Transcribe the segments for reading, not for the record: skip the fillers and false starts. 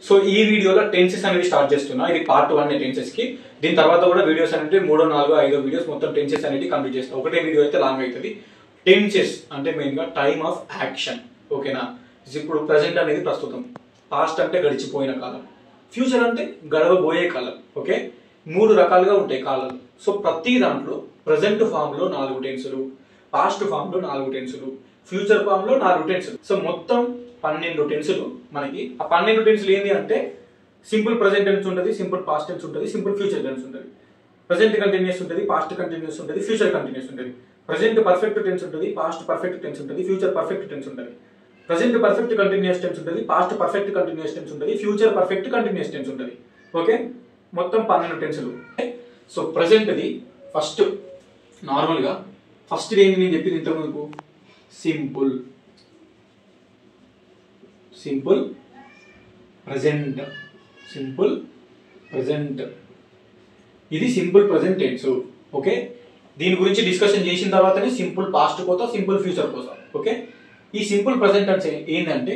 So ఈ వీడియోలో tenses అనేది స్టార్ట్ చేస్తున్నా. ఇది పార్ట్ 1 టెన్సెస్ కి. దీని తర్వాత కూడా వీడియోస్ అనేది 3, 4, 5 వీడియోస్ మొత్తం టెన్సెస్ అనేది కంప్లీట్ చేస్తాం. ఒకటే వీడియో అయితే లాంగ్ అవుతుంది. టెన్సెస్ అంటే మెయిన్ గా టైమ్ ఆఫ్ యాక్షన్. ఓకేనా? ఇప్పుడు ప్రెసెంట్ అనేది ప్రస్తుతం, పాస్ట్ అంటే గడిచిపోయిన కాలం, ఫ్యూచర్ అంటే గడవబోయే కాలం. ఓకే, 3 రకాలుగా ఉంటాయి కాలాలు. సో ప్రతి దాంట్లో ప్రెసెంట్ ఫామ్ లో 4 టెన్సులు, పాస్ట్ ఫామ్ లో 4 టెన్సులు, ఫ్యూచర్ ఫామ్ లో 4 టెన్సులు. సో మొత్తం 12 టెన్సులు మనకి. ఆ 12 టెన్సులు ఏంటి అంటే సింపుల్ ప్రెసెంట్ టెన్స్ ఉంటుంది, సింపుల్ పాస్ట్ టెన్స్ ఉంటుంది, సింపుల్ ఫ్యూచర్ టెన్స్ ఉంటుంది. ప్రెసెంట్ కంటిన్యూస్ ఉంటుంది, పాస్ట్ కంటిన్యూస్ ఉంటుంది, ఫ్యూచర్ కంటిన్యూస్ ఉంటుంది. ప్రెసెంట్ పర్ఫెక్ట్ టెన్స్ ఉంటుంది, పాస్ట్ పర్ఫెక్ట్ టెన్స్ ఉంటుంది, ఫ్యూచర్ పర్ఫెక్ట్ టెన్స్ ఉంటుంది. ప్రెసెంట్ పర్ఫెక్ట్ కంటిన్యూస్ టెన్స్ ఉంటుంది, పాస్ట్ పర్ఫెక్ట్ కంటిన్యూస్ టెన్స్ ఉంటుంది, ఫ్యూచర్ పర్ఫెక్ట్ కంటిన్యూస్ టెన్స్ ఉంటుంది. ఓకే, మొత్తం 12 టెన్సులు. So present the first normal గా ఫస్ట్ ఏంటి నేను చెప్పింది ఇంతకుముందుకు, simple simple present, simple present. ఇది సింపుల్ ప్రెసెంట్ టెన్స్. ఓకే, దీని గురించి డిస్కషన్ చేసిన తర్వాతనే సింపుల్ పాస్ట్ పోతా, సింపుల్ ఫ్యూచర్ పోతా. ఓకే, ఈ సింపుల్ ప్రెసెంట్ టెన్స్ ఏంటంటే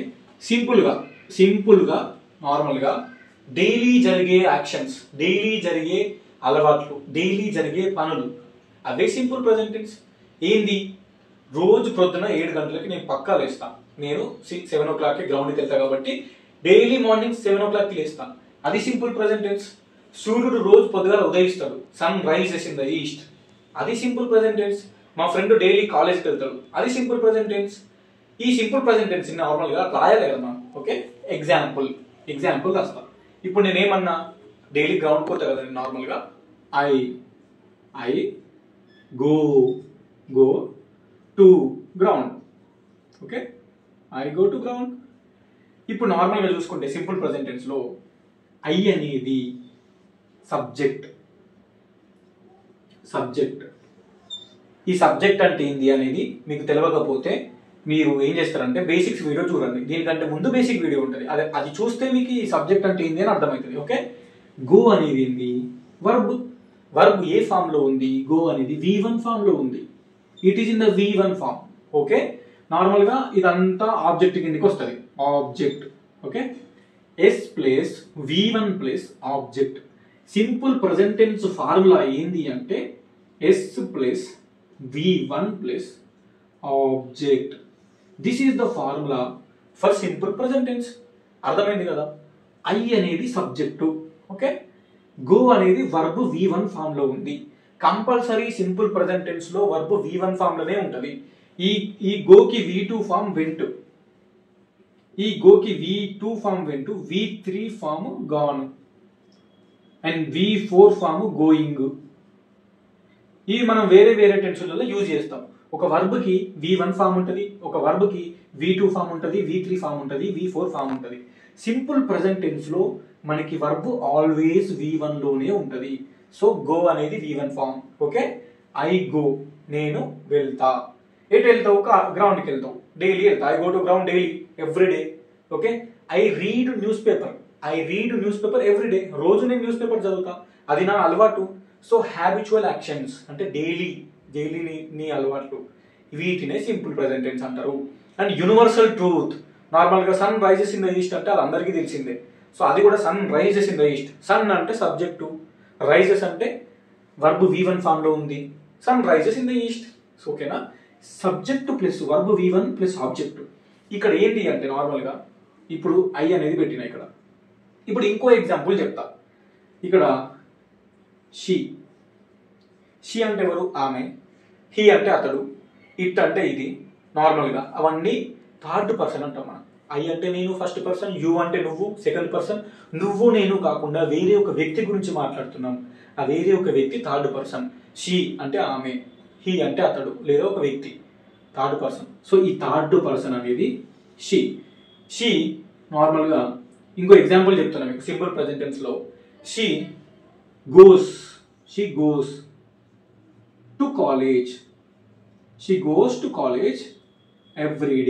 సింపుల్ గా నార్మల్ గా డైలీ జరిగే యాక్షన్స్, డైలీ జరిగే అలవాట్లు, డైలీ జరిగే పనులు, అవే సింపుల్ ప్రెసెంట్ టెన్స్. ఏంది? రోజు ప్రొద్దున 7 గంటలకి నేను పక్కా లేస్తాను. నేను 7 o'clock గ్రౌండ్కి వెళ్తా కాబట్టి డైలీ మార్నింగ్ 7 o'clock లేస్తాను. అది సింపుల్ ప్రెసెంట్ టెన్స్. సూర్యుడు రోజు పొద్దుగా ఉదయిస్తాడు, sun rises in the east, అది సింపుల్ ప్రెసెంట్ టెన్స్. మా ఫ్రెండ్ డైలీ కాలేజ్కి వెళ్తాడు, అది సింపుల్ ప్రెసెంట్ టెన్స్. ఈ సింపుల్ ప్రెసెంట్ టెన్స్ నార్మల్ గా రాయాలి కదా మనం. ఓకే, ఎగ్జాంపుల్ రాస్తాం. ఇప్పుడు నేనేమన్నా డైలీ గ్రౌండ్ పోతా కదా నార్మల్ గా, I go to ground. Okay, I go to ground. ఇప్పుడు నార్మల్ గా చూసుకుంటే సింపుల్ ప్రెసెంట్ టెన్స్ లో ఐ అనేది సబ్జెక్ట్. ఈ సబ్జెక్ట్ అంటే ఏంది అనేది మీకు తెలియకపోతే మీరు ఏం చేస్తారంటే బేసిక్స్ వీడియో చూడండి. దీనికంటే ముందు బేసిక్ వీడియో ఉంటుంది, అది చూస్తే మీకు ఈ సబ్జెక్ట్ అంటే ఏంది అని అర్థమవుతుంది. ఓకే, గో అనేది ఏంది? వర్బ్ ఏ ఫామ్ లో ఉంది? గో అనేది V1 ఫామ్ లో ఉంది. It is in the V1 form. Okay, normal గా ఇదంతా ఆబ్జెక్ట్ కిందకి వస్తుంది. Object. Okay, S plus V1 plus object. Simple present tense formula ఏంది అంటే S plus V1 plus object. This is the formula for simple present tense. అర్థమైంది కదా? I అనేది subject. Okay, go అనేది వర్బ్ V1 ఫామ్ లో ఉంది. Compulsory simple present tense లో verb V1 form లోనే ఉంటది. ఈ గోకి V2 ఫామ్ వెంట్, ఈ గోకి V2 form went, V3 form gone and V4 form going. ఇవి మనం వేరే టెన్సులలో యూజ్ చేస్తాం. ఒక వర్బ్ కి V1 ఫామ్ ఉంటుంది, ఒక వర్బ్ కి V2 ఫామ్ ఉంటుంది, V3 ఫామ్ ఉంటుంది, V4 ఫామ్ ఉంటుంది. సింపుల్ ప్రెసెంట్ టెన్స్ లో మనకి వర్బ్ ఆల్వేస్ V1 లోనే ఉంటుంది. సో గో అనేది V1 form. Okay, I go నేను వెళ్తా. ఎటు వెళ్తావు? గ్రౌండ్కి వెళ్తావు, డైలీ వెళ్తా. I go to ground daily, every day. Okay, I read newspaper every day. రోజు నేను న్యూస్ పేపర్ చదువుతా, అది నా అలవాటు. సో హ్యాబిచువల్ యాక్షన్స్ అంటే డైలీ నీ అలవాట్లు, వీటినే సింపుల్ ప్రెసెంట్ టెన్స్ అంటారు. అండ్ యూనివర్సల్ ట్రూత్, నార్మల్ గా sun rises in the east అంటే అది అందరికీ తెలిసిందే. సో అది కూడా sun rises in the east. Sun అంటే సబ్జెక్టు, రైజెస్ అంటే వర్బ్ V1 ఫామ్ లో ఉంది. Sun rises in the east. ఓకేనా? Subject plus verb V1 plus object. ఇక్కడ ఏంటి అంటే నార్మల్ గా ఇప్పుడు ఐ అనేది పెట్టిన ఇక్కడ. ఇప్పుడు ఇంకో ఎగ్జాంపుల్ చెప్తా. ఇక్కడ షీ అంటే ఎవరు? ఆమె. హీ అంటే అతడు, ఇట్ అంటే ఇది. నార్మల్ గా అవన్నీ థర్డ్ పర్సన్ అంటాం మనం. ఐ అంటే నేను ఫస్ట్ పర్సన్, యు అంటే నువ్వు సెకండ్ పర్సన్. నువ్వు నేను కాకుండా వేరే ఒక వ్యక్తి గురించి మాట్లాడుతున్నాం. ఆ వేరే ఒక వ్యక్తి థర్డ్ పర్సన్. షీ అంటే ఆమె, హీ అంటే అతడు లేదా ఒక వ్యక్తి, థర్డ్ పర్సన్. సో ఈ థర్డ్ పర్సన్ అనేది షీ నార్మల్ గా ఇంకో ఎగ్జాంపుల్ చెప్తున్నా మీకు. సింపుల్ ప్రెసెంట్ టెన్స్ లో she goes to college. She goes to college every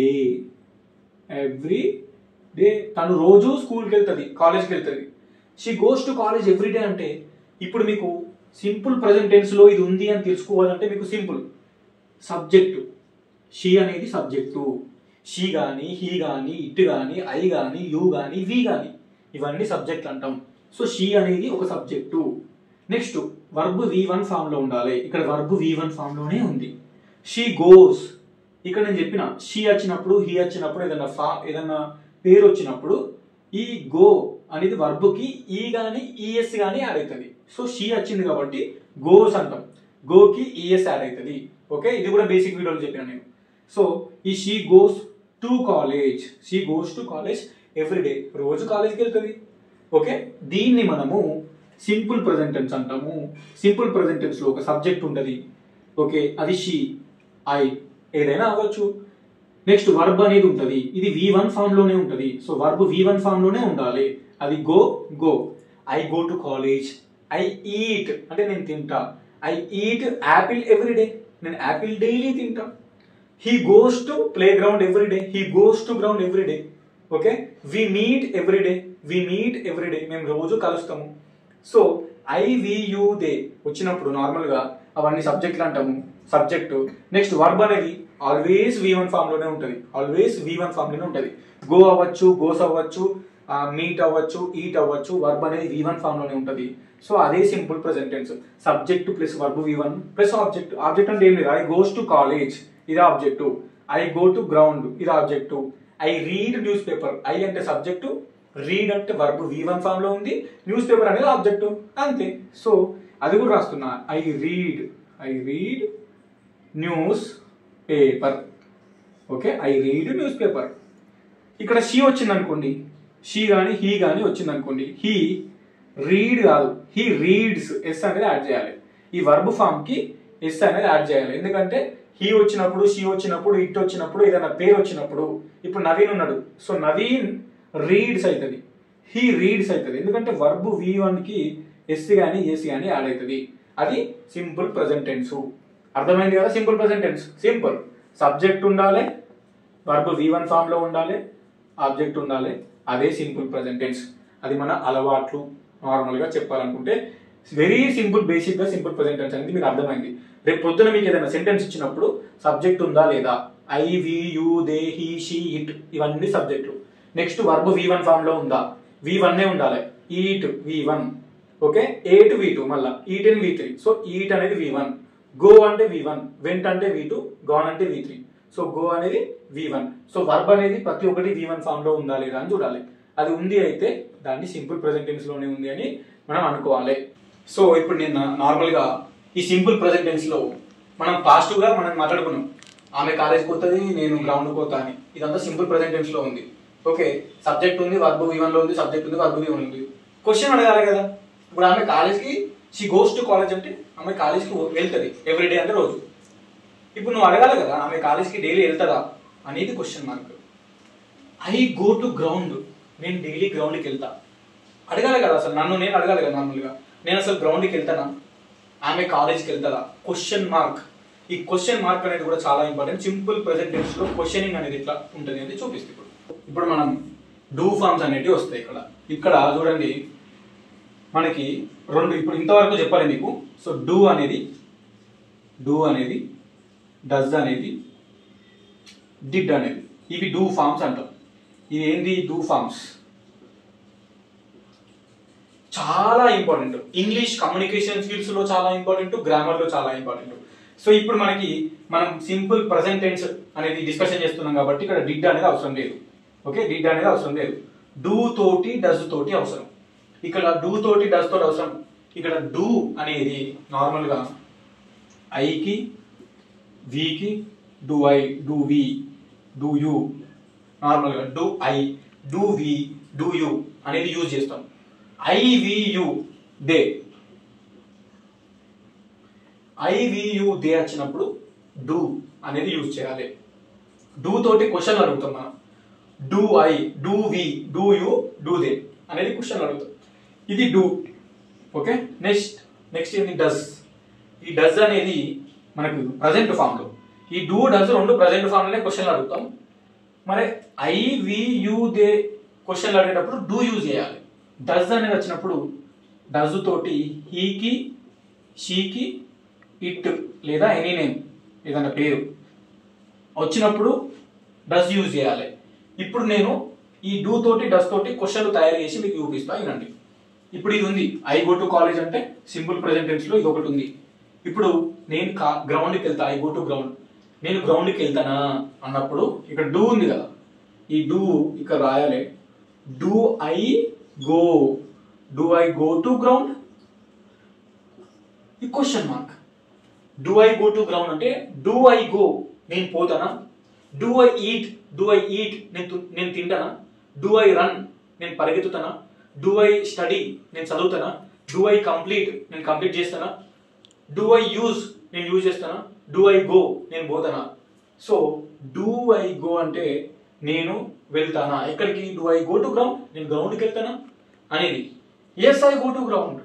day. తను రోజు స్కూల్కి వెళ్తుంది, కాలేజ్కి వెళ్తుంది. She goes to college every day అంటే ఇప్పుడు మీకు సింపుల్ ప్రెసెంట్ టెన్స్ లో ఇది ఉంది అని తెలుసుకోవాలంటే మీకు సింపుల్ సబ్జెక్టు. షీ అనేది సబ్జెక్టు. షీ కానీ, హీ కానీ, ఇట్ కానీ, ఐ కానీ, యూ కానీ, వి కానీ ఇవన్నీ సబ్జెక్ట్ అంటాం. సో షీ అనేది ఒక subject. Next verb V1 form లో ఉండాలి. ఇక్కడ వర్బ్ V1 ఫామ్ లోనే ఉంది. షీ గోస్, ఇక్కడ నేను చెప్పిన షీ వచ్చినప్పుడు హీ వచ్చినప్పుడు ఏదన్నా పేరు వచ్చినప్పుడు ఈ గో అనేది వర్బ్కి ఈ కానీ ఈఎస్ కానీ యాడ్ అవుతుంది. సో షీ వచ్చింది కాబట్టి గోస్ అంటాం, గోకి ఈఎస్ యాడ్ అవుతుంది. ఓకే, ఇది కూడా బేసిక్ వీడియోలో చెప్పిన నేను. సో ఈ she goes to college, she goes to college everyday, రోజు కాలేజ్కి వెళ్తుంది. ఓకే, దీన్ని మనము సింపుల్ ప్రెజెంట్ టెన్స్ అంటాము. సింపుల్ ప్రెజెంట్ టెన్స్ లో ఒక సబ్జెక్ట్ ఉంటుంది. ఓకే, అది షీ, ఐ ఏదైనా అవ్వచ్చు. నెక్స్ట్ వర్బ్ అనేది ఉంటుంది, ఇది V1 ఫామ్ లోనే ఉంటుంది. సో వర్బ్ V1 ఫామ్ లోనే ఉండాలి. అది go, go. I go to college, I eat అంటే నేను తింటా, ఐ ఈట్ యాపిల్ ఎవ్రీడే, నేను యాపిల్ డైలీ తింటా. He goes to playground every day, he goes to ground every day. Okay, we meet every day, we meet every day, మేము రోజు కలుస్తాము. So I we you they వచ్చినప్పుడు నార్మల్ గా అవన్నీ సబ్జెక్టులు అంటాము, సబ్జెక్టు. నెక్స్ట్ వర్బ్ అనేది ఆల్వేస్ V1 ఫామ్ లోనే ఉంటుంది, ఆల్వేస్ V1 ఫామ్ లోనే ఉంటుంది. గో అవ్వచ్చు, గోస్ అవ్వచ్చు, మీట్ అవ్వచ్చు, ఈట్ అవ్వచ్చు, వర్బ్ అనేది V1 ఫామ్ లోనే ఉంటుంది. సో అదే simple present tense, subject plus verb V1 plus object. Object అంటే ఏం లేదు, ఐ గోస్ టు కాలేజ్ ఇది object, I go to ground ఇది object, I read newspaper, I అంటే సబ్జెక్టు, రీడ్ అంటే వర్బ్ V1 ఫామ్ లో ఉంది, న్యూస్ పేపర్ అనేది ఆబ్జెక్టు, అంతే. సో అది కూడా రాస్తున్నా, I read newspaper. Okay, I read newspaper. ఇక్కడ షీ వచ్చింది అనుకోండి, షీ కానీ హీ కానీ వచ్చింది అనుకోండి, హీ రీడ్ కాదు, హీ రీడ్స్, ఎస్ అనేది యాడ్ చేయాలి. ఈ వర్బ్ ఫామ్ కి ఎస్ అనేది యాడ్ చేయాలి. ఎందుకంటే హీ వచ్చినప్పుడు, షీ వచ్చినప్పుడు, ఇట్ వచ్చినప్పుడు, ఏదైనా పేరు వచ్చినప్పుడు, ఇప్పుడు నవీన్ ఉన్నాడు, సో నవీన్ రీడ్స్ అవుతుంది, హీ రీడ్స్ అవుతుంది. ఎందుకంటే వర్బ్ V1 కి ఎస్ కానీ ఎస్ కానీ యాడ్ అవుతుంది. అది సింపుల్ ప్రెజెంట్ టెన్స్. అర్థమైంది కదా? Simple present tense simple, subject ఉండాలి, వర్బ్ V1 ఫామ్ లో ఉండాలి, ఆబ్జెక్ట్ ఉండాలి, అదే సింపుల్ ప్రెజెంట్ టెన్స్. అది మన అలవాట్లు. నార్మల్ గా చెప్పాలనుకుంటే వెరీ సింపుల్, బేసిక్ గా సింపుల్ ప్రెజెంట్ టెన్స్ అనేది మీకు అర్థమైంది. రేపు పొద్దున మీకు ఏదైనా సెంటెన్స్ ఇచ్చినప్పుడు సబ్జెక్ట్ ఉందా లేదా, I we you they he she it ఇవన్నీ సబ్జెక్టులు. నెక్స్ట్ వర్బ్ V1 ఫామ్ లో ఉందా, V1 ఉండాలి, eat V1. Okay, at V2, మళ్ళా eat and V3. So eat అనేది V1, గో అంటే V1, వెంట్ అంటే V2, గాన్ అంటే V3. సో గో అనేది V1. సో వర్బ్ అనేది ప్రతి ఒక్కటి V1 ఫామ్ లో ఉందా లేదా అని చూడాలి. అది ఉంది అయితే దాన్ని సింపుల్ ప్రెజెంట్ టెన్స్ లోనే ఉంది అని మనం అనుకోవాలి. సో ఇప్పుడు నేను నార్మల్ గా ఈ సింపుల్ ప్రెజెంట్ టెన్స్ లో మనం పాజిటివ్ గా మనం మాట్లాడుకున్నాం, ఆమె కాలేజ్కి పోతుంది, నేను గ్రౌండ్ పోతా అని. ఇదంతా సింపుల్ ప్రెజెంట్ టెన్స్ లో ఉంది. ఓకే, సబ్జెక్ట్ ఉంది, వర్బ్ V1 లో ఉంది, సబ్జెక్ట్ ఉంది, వర్బ్ V1 ఉంది. క్వశ్చన్ అడగాలి కదా. ఇప్పుడు ఆమె కాలేజ్కి, షీ గోస్ టు కాలేజ్ అంటే ఆమె కాలేజ్కి వెళ్తుంది ఎవ్రీడే అంటే రోజు. ఇప్పుడు నువ్వు అడగాలి కదా, ఆమె కాలేజ్కి డైలీ వెళ్తుందా అనేది question mark. I go to ground, నేను డైలీ గ్రౌండ్కి వెళ్తా అడగాలి కదా. అసలు నేను అడగాలి కదా నార్మల్గా, నేను అసలు గ్రౌండ్కి వెళ్తానా, ఆమె కాలేజ్కి వెళ్తారా, క్వశ్చన్ మార్క్. ఈ క్వశ్చన్ మార్క్ అనేది కూడా చాలా ఇంపార్టెంట్. సింపుల్ ప్రెజెంట్ టెన్స్ లో క్వశ్చనింగ్ అనేది ఎట్లా ఉంటుంది అనేది చూపిస్తుంది. ఇప్పుడు మనం డూ ఫార్మ్స్ అనేటివి వస్తాయి. ఇక్కడ చూడండి, మనకి రెండు ఇప్పుడు ఇంతవరకు చెప్పాలి మీకు. సో డూ అనేది, డస్ అనేది, డిడ్ అనేది, ఇవి డూ ఫార్మ్స్ అంటాం. ఇవి ఏంది డూ ఫార్మ్స్, చాలా ఇంపార్టెంట్. ఇంగ్లీష్ కమ్యూనికేషన్ స్కిల్స్ లో చాలా ఇంపార్టెంట్, గ్రామర్ లో చాలా ఇంపార్టెంట్. సో ఇప్పుడు మనం సింపుల్ ప్రెజెంట్ టెన్స్ అనేది డిస్కషన్ చేస్తున్నాం కాబట్టి ఇక్కడ డిడ్ అనేది అవసరం లేదు. ఓకే, డిడ్ అనేది అవసరం లేదు. డూ తోటి డస్ తోటి అవసరం. ఇక్కడ డూ తోటి డస్ తోటి అవసరం. ఇక్కడ డూ అనేది నార్మల్ గా ఐకి, వికి, do I, do we, do you. Normal గా do I, do we, do you అనేది యూజ్ చేస్తాం. I we you they, I we you they వచ్చినప్పుడు డూ అనేది యూజ్ చేయాలి. డూ తోటి క్వశ్చన్ అడుగుతాం మనం. Do I, do we, do you, do they అనేది క్వశ్చన్ అడుగుతాం. ఇది డూ. ఓకే, నెక్స్ట్ ఏంటి డస్. ఈ డస్ అనేది మనకు ప్రజెంట్ ఫామ్ లో, ఈ డూ డస్ రెండు ప్రజెంట్ ఫామ్ లోనే క్వశ్చన్లు అడుగుతాం. మరి ఐ వి యూ దే క్వశ్చన్లు అడిగేటప్పుడు డూ యూజ్ చేయాలి. డస్ అనేది వచ్చినప్పుడు డస్ తోటి హీకి, షీకి, ఇట్ లేదా ఎనీ నేమ్ ఏదైనా పేరు వచ్చినప్పుడు డస్ యూజ్ చేయాలి. ఇప్పుడు నేను ఈ డూ తోటి డస్ తోటి క్వశ్చన్లు తయారు చేసి మీకు చూపిస్తా వినండి. ఇప్పుడు ఇది ఉంది, ఐ గో టు కాలేజ్ అంటే సింపుల్ ప్రెజెంట్ టెన్స్ లో ఇది ఒకటి ఉంది. ఇప్పుడు నేను గ్రౌండ్కి వెళ్తా, ఐ గో టు గ్రౌండ్, నేను గ్రౌండ్కి వెళ్తానా అన్నప్పుడు ఇక్కడ డూ ఉంది కదా, ఈ డూ ఇక్కడ రాయాలి. Do I go to ground, ఈ question mark. Do I go to ground అంటే డూ ఐ గో నేను పోతానా, డూ ఐ ఈట్ నేను తింటానా, డూ ఐ రన్ నేను పరిగెత్తుతానా, డూ ఐ స్టడీ నేను చదువుతానా, డూ ఐ కంప్లీట్ నేను కంప్లీట్ చేస్తానా, డూ ఐ యూజ్ నేను యూజ్ చేస్తానా, డూ ఐ గో నేను పోతానా. సో డూ ఐ గో అంటే నేను వెళ్తానా ఎక్కడికి, do I go to ground నేను గ్రౌండ్కి వెళ్తానా అనేది. Yes I go to ground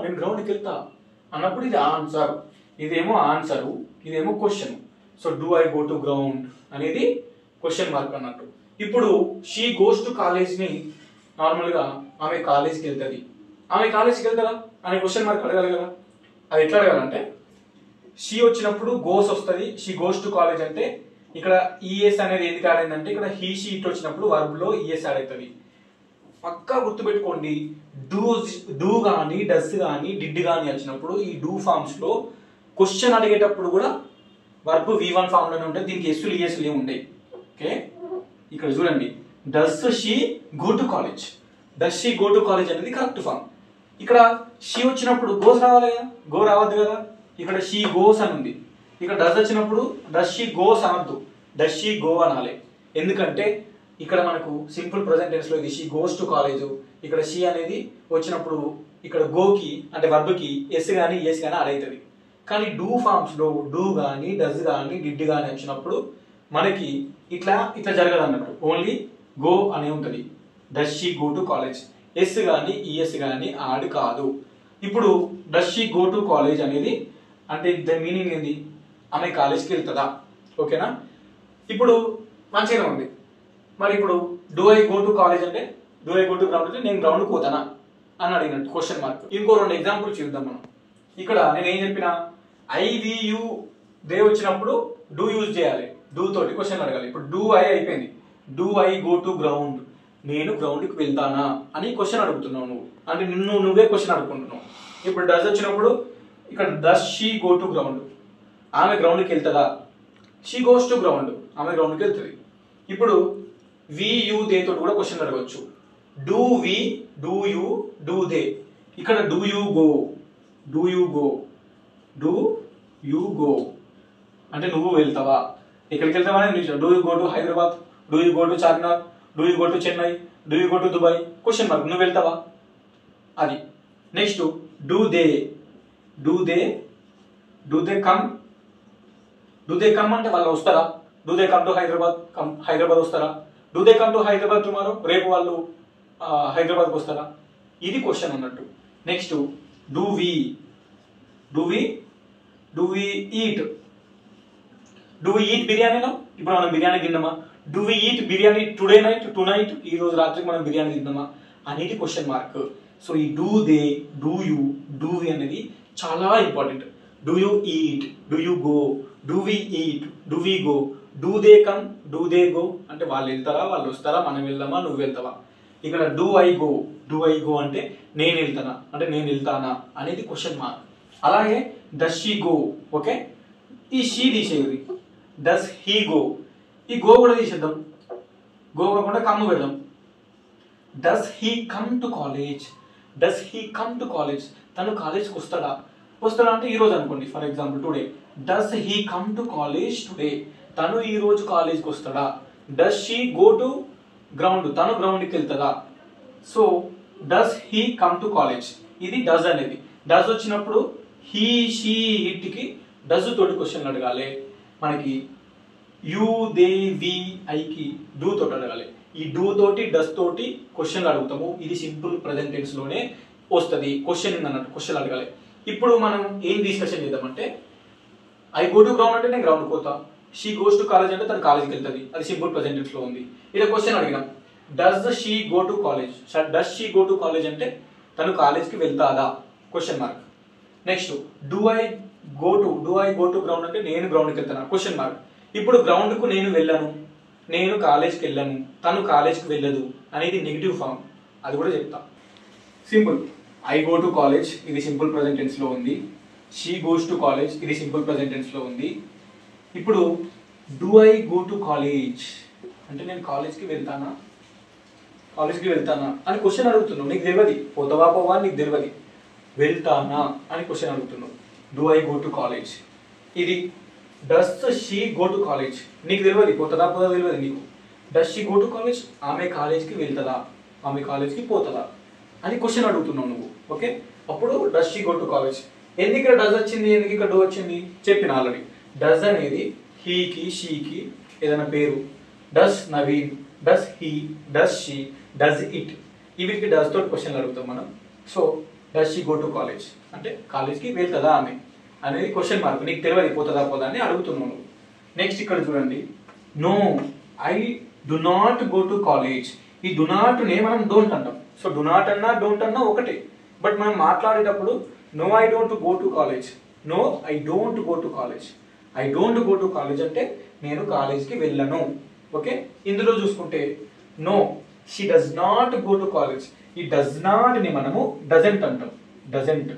నేను గ్రౌండ్కి వెళ్తా అన్నప్పుడు ఇది ఆన్సర్, ఇదేమో ఆన్సరు, ఇదేమో question. So do I go to ground అనేది క్వశ్చన్ మార్క్ అన్నట్టు. ఇప్పుడు షీ గోస్ టు కాలేజ్ ని నార్మల్గా ఆమె కాలేజ్కి వెళ్తుంది, ఆమె కాలేజ్కి వెళ్తారా అనే క్వశ్చన్ మార్క్ అడగాలి కదా. అది ఎట్లా అడగాలంటే షీ వచ్చినప్పుడు గోస్ వస్తుంది, షీ గోస్ టు కాలేజ్ అంటే ఇక్కడ ఈఎస్ అనేది ఎందుకు యాడ్ అయిందంటే ఇక్కడ హీ షీ ఇట్ వచ్చినప్పుడు వర్బ్ లో ఈఎస్ యాడ్ అవుతుంది. పక్కా గుర్తుపెట్టుకోండి, డూ కానీ డస్ కానీ డిడ్ కానీ వచ్చినప్పుడు ఈ డూ ఫార్మ్స్ లో క్వశ్చన్ అడిగేటప్పుడు కూడా వర్బ్ V1 ఫామ్ లోనే ఉంటాయి, దీనికి ఎస్లు ఈఎస్లు ఏమి ఉంటాయి. ఓకే, ఇక్కడ చూడండి, does she go to college, అనేది కరెక్ట్ ఫామ్. ఇక్కడ షీ వచ్చినప్పుడు గోస్ రావాలి కదా, గో రావద్దు కదా. ఇక్కడ షీ గోస్ అని ఉంది, ఇక్కడ డస్ వచ్చినప్పుడు డస్ షీ గోస్ అనద్దు, డస్ షీ గో అనాలి. ఎందుకంటే ఇక్కడ మనకు సింపుల్ ప్రెజెంట్ టెన్స్ లో ఇది షీ గోస్ టు కాలేజ్, ఇక్కడ షీ అనేది వచ్చినప్పుడు ఇక్కడ గోకి అంటే వర్బ్కి ఎస్ కానీ ఈఎస్ కానీ అడవుతుంది. కానీ డూ ఫార్మ్స్ లో డూ కానీ డస్ కానీ డిడ్ కానీ వచ్చినప్పుడు మనకి ఇట్లా జరగదు అన్నట్టు, ఓన్లీ గో అనే ఉంటుంది. Does she go to college, S కానీ ఈఎస్ కానీ యాడ్ కాదు. ఇప్పుడు does she go to college అనేది అంటే దాని మీనింగ్ ఏంది, ఆమె కాలేజ్కి వెళ్తుందా. ఓకేనా, ఇప్పుడు మంచిగానే ఉంది. మరి ఇప్పుడు do I go to college అంటే do I go to ground అంటే నేను గ్రౌండ్కి పోతానా అని అడిగినట్టు క్వశ్చన్ మార్క్. ఇంకో 2 ఎగ్జాంపుల్ చూద్దాం మనం. ఇక్కడ నేను ఏం చెప్పిన, ఐ వి యూ దే వచ్చినప్పుడు డూ యూజ్ చేయాలి, డూ తోటి క్వశ్చన్ అడగాలి. ఇప్పుడు డూ ఐ అయిపోయింది, do I go to ground నేను గ్రౌండ్కి వెళ్తానా అని క్వశ్చన్ అడుగుతున్నావు నువ్వు, అంటే నువ్వే క్వశ్చన్ అడుగుకుంటున్నావు. ఇప్పుడు డస్ వచ్చినప్పుడు ఇక్కడ does she go to ground, ఆమె గ్రౌండ్కి వెళ్తుందా, షీ గోస్ టు గ్రౌండ్ ఆమె గ్రౌండ్కి వెళ్తుంది. ఇప్పుడు వి యూ దే తోటి కూడా క్వశ్చన్ అడగవచ్చు. Do we, do you, do they. ఇక్కడ డూ యూ గో అంటే నువ్వు వెళ్తావా, ఎక్కడికి వెళ్తావా అని. Do you go to Hyderabad, do you go to Charminar, do you go to Chennai, do you go to Dubai, question mark, నువ్వు వెళ్తావా అది. నెక్స్ట్ డూ దే కమ్ అంటే వాళ్ళు వస్తారా, do they come to Hyderabad వస్తారా, do they come to Hyderabad tomorrow రేపు వాళ్ళు హైదరాబాద్కి వస్తారా, ఇది క్వశ్చన్ అన్నట్టు. నెక్స్ట్ డూ వి ఈట్ బిర్యానీనా, ఇప్పుడు మనం బిర్యానీ తిన్నామా, do we eat biryani tonight ఈ రోజు రాత్రికి మనం బిర్యానీ తిన్నామా అనేది క్వశ్చన్ మార్క్. సో ఈ do they, do you, do we అనేది చాలా important. Do you eat, do you go, do we eat, do we go, do they come, do they go అంటే వాళ్ళు వెళ్తారా వాళ్ళు వస్తారా, మనం వెళ్దామా నువ్వు వెళ్తావా. ఇక్కడ డూ ఐ గో అంటే నేను వెళ్తానా అంటే నేను వెళ్తానా అనేది క్వశ్చన్ మార్క్. అలాగే డస్ షీ గో, ఓకే, ఈ షీ తీసేది, డస్ హీ గో, ఈ గో కూడా తీసేద్దాం, గో కాకుండా కమ్ పెడదాం. Does he come to college, తను కాలేజ్కి వస్తాడా అంటే ఈ రోజు అనుకోండి, for example today. Does he come to college today, తను ఈ రోజు కాలేజ్కి వస్తాడా. Does she go to ground, తను గ్రౌండ్కి వెళ్తుందా. So does he come to college, ఇది డస్ అనేది. డస్ వచ్చినప్పుడు హీ షీ ఇట్ కి డస్ తోటి క్వశ్చన్ అడగాలి. మనకి యూ దే వి ఐకి డూ తోటి అడగాలి. ఈ డూ తోటి డస్ తోటి క్వశ్చన్లు అడుగుతాము. ఇది సింపుల్ ప్రెజెంట్ టెన్స్ లోనే వస్తుంది క్వశ్చన్ అన్నట్టు, క్వశ్చన్ అడగాలి. ఇప్పుడు మనం ఏం డిస్కషన్ చేద్దామంటే, ఐ గో టు గ్రౌండ్ అంటే నేను గ్రౌండ్కి పోతా, షీ గోస్ టు కాలేజ్ అంటే తను కాలేజ్కి వెళ్తుంది, అది సింపుల్ ప్రెజెంట్ టెన్స్ లో ఉంది. ఇలా క్వశ్చన్ అడిగినాం, does she go to college అంటే తను కాలేజ్కి వెళ్తాదా question mark. Next do I go to ground అంటే నేను గ్రౌండ్కి వెళ్తాను క్వశ్చన్ మార్క్. ఇప్పుడు గ్రౌండ్కు నేను వెళ్ళాను, నేను కాలేజ్కి వెళ్ళను, తను కాలేజ్కి వెళ్ళదు అనేది నెగిటివ్ ఫామ్, అది కూడా చెప్తా. Simple, I go to college ఇది సింపుల్ ప్రెజెంట్ టెన్స్లో ఉంది. షీ గోస్ టు కాలేజ్ ఇది సింపుల్ ప్రెజెంట్ టెన్స్లో ఉంది. ఇప్పుడు do I go to college అంటే నేను కాలేజ్కి వెళ్తానా అని క్వశ్చన్ అడుగుతున్నావు. నీకు తెలియదు, పోతావా పోవా నీకు తెలియదు, వెళ్తానా అని క్వశ్చన్ అడుగుతున్నావు. Do I go to college. ఇది does she go to college, నీకు తెలియదు, పోతుందా పోదా తెలియదు నీకు. Does she go to college, ఆమె కాలేజ్కి వెళ్తుందా, ఆమె కాలేజ్కి పోతుందా అని క్వశ్చన్ అడుగుతున్నావు నువ్వు. ఓకే, అప్పుడు does she go to college. ఎందుకు ఇక్కడ డస్ వచ్చింది, ఎందుకు ఇక్కడ డూ వచ్చింది చెప్పిన ఆల్రెడీ. డస్ అనేది హీకి షీకి ఏదైనా పేరు. Does Naveen, does he, does she, does it, వీటికి డస్ తోటి క్వశ్చన్లు అడుగుతాం మనం. So does she go to college అంటే కాలేజ్కి వెళ్తుందా ఆమె అనేది క్వశ్చన్ మార్క్. నీకు తెలియదు పోతుందా పోదా అని అడుగుతున్నావు నువ్వు. నెక్స్ట్ ఇక్కడ చూడండి, no I do not go to college. ఈ డు నాట్నే మనం డోంట్ అంటాం. సో డు నాట్ అన్నా డోంట్ అన్నా ఒకటే, బట్ మనం మాట్లాడేటప్పుడు no I don't go to college, no I don't go to college. I don't go to college అంటే నేను కాలేజ్కి వెళ్ళను. ఓకే, ఇందులో చూసుకుంటే no she does not go to college. ఈ డస్ నాట్ ని మనము డజంట్ అంటాం. Doesn't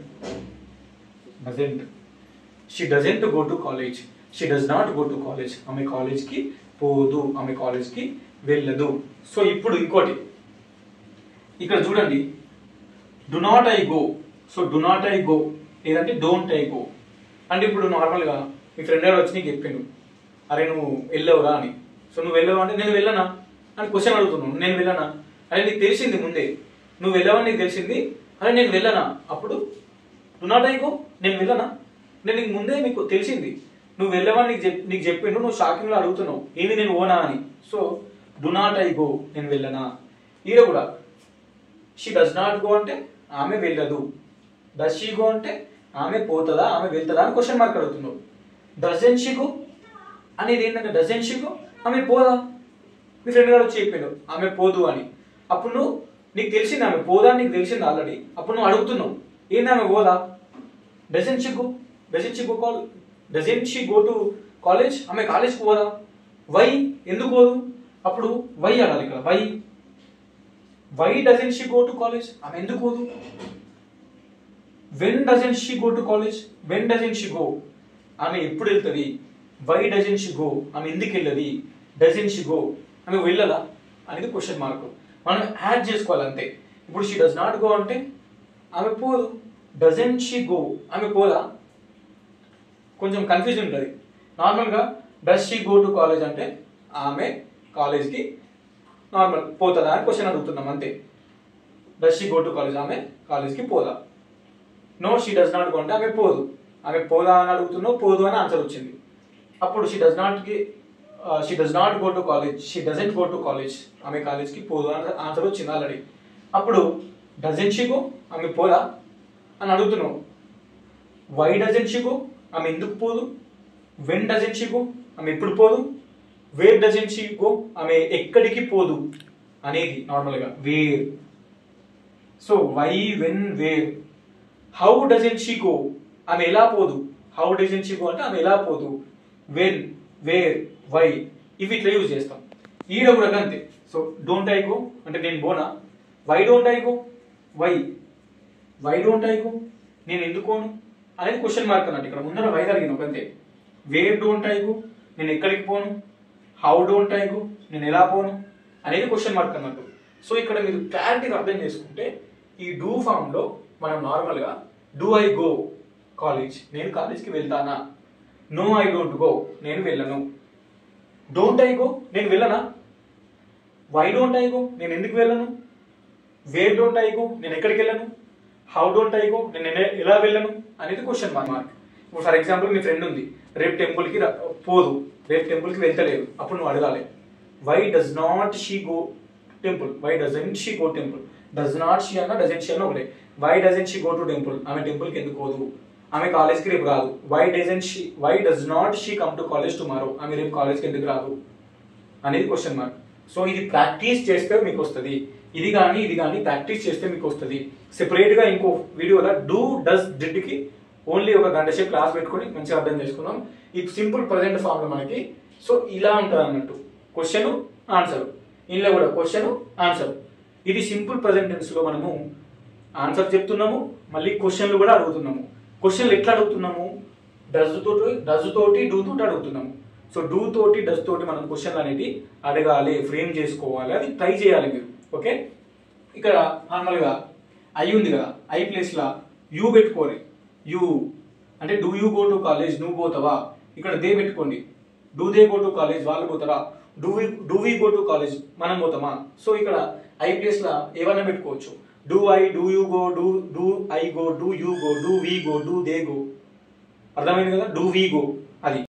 she doesn't go to college, she does not go to college. ఆమె కాలేజ్కి పోదు, ఆమె కాలేజ్కి వెళ్ళదు. సో ఇప్పుడు ఇంకోటి ఇక్కడ చూడండి, do not I go. So do not I go లేదంటే డోంట్ ఐ గో అంటే ఇప్పుడు నార్మల్గా మీ ఫ్రెండ్ గారు వచ్చి నీకు చెప్పిండు, అరే నువ్వు వెళ్ళవురా అని. సో నువ్వు వెళ్ళవు అంటే నేను వెళ్ళనా అని క్వశ్చన్ అడుగుతున్నావు. నేను వెళ్ళనా, అరే నీకు తెలిసింది ముందే నువ్వు వెళ్ళవని నీకు తెలిసింది, అరే నేను వెళ్ళనా. అప్పుడు డు నాట్ ఐ గో, నేను వెళ్ళనా, నేను నీకు ముందే నీకు తెలిసింది నువ్వు వెళ్ళవని నీకు చెప్పిండు, నువ్వు షాకింగ్లో అడుగుతున్నావు ఏంది నేను ఓనా అని. So do not I go, నేను వెళ్ళనా. ఈడ కూడా షీ డస్ నాట్ గో అంటే ఆమె వెళ్ళదు, డస్ షీ గో అంటే ఆమె పోతుందా ఆమె వెళ్తుందా అని క్వశ్చన్ మార్క్ అడుగుతున్నావు. డజన్ షీ గో అనేది ఏంటంటే డజన్ షీ గో ఆమె పోదా. మీ ఫ్రెండ్ గారు వచ్చి చెప్పాడు ఆమె పోదు అని. అప్పుడు నువ్వు నీకు తెలిసింది ఆమె పోదా అని నీకు తెలిసింది ఆల్రెడీ. అప్పుడు నువ్వు అడుగుతున్నావు ఏంది ఆమె పోదా. Dozen she go, dozen she go dozen she go to college, ఆమె కాలేజ్కి పోదా. వై, ఎందుకు పోదు. అప్పుడు వై అనాలి ఇక్కడ. Why doesn't she go to college, ఆమె ఎందుకు పోదు. When doesn't she go to college, when doesn't she go ఆమె ఎప్పుడు వెళ్తుంది. వై డజన్ షీ గో ఆమె ఎందుకు వెళ్ళదు. డజన్ షీ గో ఆమె వెళ్ళదా అనేది క్వశ్చన్ మార్క్. మనం యాడ్ చేసుకోవాలి అంతే. ఇప్పుడు షీ డస్ నాట్ గో అంటే ఆమె పోదు. డజన్ షీ గో ఆమె పోదా. కొంచెం కన్ఫ్యూజన్ ఉంటుంది. నార్మల్గా does she go to college అంటే ఆమె కాలేజ్కి నార్మల్ పోతుందా అని క్వశ్చన్ అడుగుతున్నాం అంతే. Does she go to college, ఆమె కాలేజ్కి పోదా. No she does not go అంటే ఆమె పోదు, ఆమె పోదా అని అడుగుతున్నావు, పోదు అని ఆన్సర్ వచ్చింది. అప్పుడు she does not go to college, she doesn't go to college, ఆమె కాలేజ్కి పోదు అని ఆన్సర్ వచ్చింది ఆల్రెడీ. అప్పుడు డజంట్ షీ గో ఆమె పోదా అని అడుగుతున్నావు. వై డజంట్ షీ గో ఆమె ఎందుకు పోదు. వెన్ డజంట్ షీ గో ఆమె ఎప్పుడు పోదు. వేర్ డజంట్ షీ గో ఆమె ఎక్కడికి పోదు అనేది నార్మల్గా where. So why, when, where. How doesn't she go ఆమె ఎలా పోదు. హౌ డజంట్ షీ గో అంటే ఆమె ఎలా పోదు. వెన్, వేర్, వై ఇవి ఇట్లా యూజ్ చేస్తాం. ఈడ కూడా అంతే. సో డోంట్ ఐ గో అంటే నేను పోనా. Why don't I go, why don't I go నేను ఎందుకోను అనేది క్వశ్చన్ మార్క్ అన్నట్టు. ఇక్కడ ముందర వై జరిగిన ఒకంతే. వేర్ డోంట్ ఐ గో నేను ఎక్కడికి పోను. హౌ డోంట్ ఐ గో నేను ఎలా పోను అనేది క్వశ్చన్ మార్క్ అన్నట్టు. సో ఇక్కడ మీరు క్లారిటీగా అర్థం చేసుకుంటే ఈ డూ ఫామ్లో మనం నార్మల్గా డూ ఐ గో కాలేజ్ నేను కాలేజ్కి వెళ్తానా. నో ఐ డోంట్ గో నేను వెళ్ళను. డోంట్ ఐ గో నేను వెళ్ళనా. వై డోంట్ ఐ గో నేను ఎందుకు వెళ్ళను. వేర్ డోంట్ ఐ గో నేను ఎక్కడికి వెళ్ళను. హౌ డోంట్ ఐ గో నేను ఎలా వెళ్ళను అనేది క్వశ్చన్ మార్క్. ఇప్పుడు ఫర్ ఎగ్జాంపుల్ మీ ఫ్రెండ్ ఉంది, రేపు టెంపుల్కి పోదు, రేపు టెంపుల్కి వెళ్తలేదు. అప్పుడు నువ్వు అడగాలి why does not she go temple, why doesn't she go temple. Does not she అన్న డజంట్ షీ అన్న ఒకటే. Why doesn't she go to temple ఆమె టెంపుల్కి ఎందుకు పోదు, ఆమె కాలేజ్కి రేపు రాదు. Why does not she come to college tomorrow ఆమె రేపు కాలేజ్కి ఎందుకు రాదు అనేది క్వశ్చన్ మార్క్. సో ఇది ప్రాక్టీస్ చేస్తే మీకు వస్తుంది. ఇది కానీ ప్రాక్టీస్ చేస్తే మీకు వస్తుంది. సెపరేట్గా ఇంకో వీడియోలో డూ డస్ డిడ్కి ఓన్లీ ఒక గంట సేపు క్లాస్ పెట్టుకొని మంచిగా అర్థం చేసుకుందాం. ఈ సింపుల్ ప్రజెంట్ ఫామ్లో మనకి సో ఇలా ఉంటుంది అన్నట్టు. క్వశ్చన్ ఆన్సర్, ఇందులో కూడా క్వశ్చన్ ఆన్సర్. ఇది సింపుల్ ప్రజెంట్ టెన్స్ లో మనము ఆన్సర్ చెప్తున్నాము, మళ్ళీ క్వశ్చన్లు కూడా అడుగుతున్నాము. క్వశ్చన్లు ఎట్లా అడుగుతున్నాము? డస్ తోటి డూ తోటి అడుగుతున్నాము. సో డూ తోటి డస్ తోటి మనం క్వశ్చన్లు అనేది అడగాలి, ఫ్రేమ్ చేసుకోవాలి, అది ట్రై చేయాలి మీరు. ఓకే, ఇక్కడ నార్మల్గా ఐ ఉంది కదా, ఐ ప్లేస్లో యూ పెట్టుకోవాలి. యూ అంటే do you go to college, నువ్వు పోతావా. ఇక్కడ దే పెట్టుకోండి, do they go to college, వాళ్ళు పోతారా. Do we go to college, మనం పోతామా. సో ఇక్కడ ఐ ప్లేస్లో ఏమైనా పెట్టుకోవచ్చు. Do I, do you go, do I go, do you go, do we go, do they go. అర్థమైంది కదా, డూ వీ గో అది.